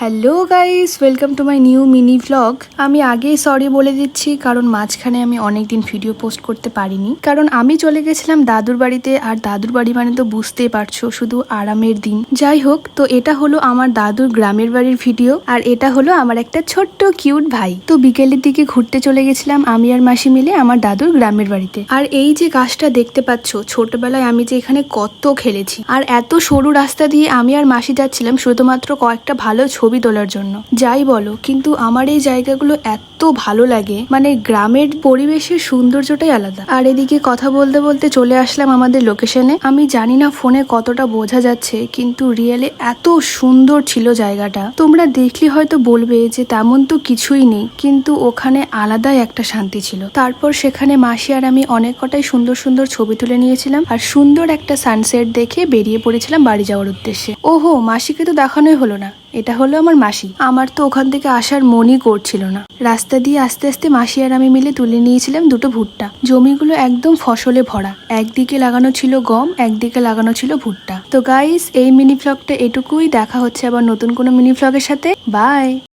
Hello guys, welcome to my new mini vlog. আমি আগেই sorry বলে দিচ্ছি, কারণ মাঝখানে আমি অনেকদিন ভিডিও পোস্ট করতে পারিনি, কারণ আমি চলে গেছিলাম দাদুর বাড়িতে। আর দাদুর বাড়ি মানে তো বুঝতেই পারছো, শুধু আরামের দিন। যাই হোক, তো এটা হলো আমার দাদুর গ্রামের বাড়ির ভিডিও, আর এটা হলো আমার একটা ছোট্ট কিউট ভাই। তো বিকেলের দিকে ঘুরতে চলে গেছিলাম আমি আর মাসি মিলে আমার দাদুর গ্রামের বাড়িতে। আর এই যে গাছটা দেখতে পাচ্ছ, ছোটবেলায় আমি যে এখানে কত খেলেছি। আর এত সরু রাস্তা দিয়ে আমি আর মাসি যাচ্ছিলাম শুধুমাত্র কয়েকটা ভালো ছবি তোলার জন্য। যাই বলো, কিন্তু আমার এই জায়গাগুলো এত ভালো লাগে, মানে গ্রামের পরিবেশের সৌন্দর্যটাই আলাদা। আর এদিকে কথা বলতে বলতে চলে আসলাম আমাদের লোকেশনে। আমি জানি না ফোনে কতটা বোঝা যাচ্ছে, কিন্তু রিয়েলে এত সুন্দর ছিল জায়গাটা। তোমরা দেখলে হয়তো বলবে যে তেমন তো কিছুই নেই, কিন্তু ওখানে আলাদাই একটা শান্তি ছিল। তারপর সেখানে মাসি আর আমি অনেক কটাই সুন্দর সুন্দর ছবি তুলে নিয়েছিলাম, আর সুন্দর একটা সানসেট দেখে বেরিয়ে পড়েছিলাম বাড়ি যাওয়ার উদ্দেশ্যে। ওহো, মাসিকে তো দেখানোই হলো না, এটা হলো আমার মাসি। আমার তো ওখান থেকে আসার মনই করছিল না। রাস্তা দিয়ে আস্তে আস্তে মাসি আর আমি মিলে তুলে নিয়েছিলাম দুটো ভুট্টা। জমিগুলো একদম ফসলে ভরা, একদিকে লাগানো ছিল গম, একদিকে লাগানো ছিল ভুট্টা। তো গাইস, এই মিনি ভ্লগটা এটুকুই। দেখা হচ্ছে আবার নতুন কোনো মিনি ভ্লগের সাথে। বাই।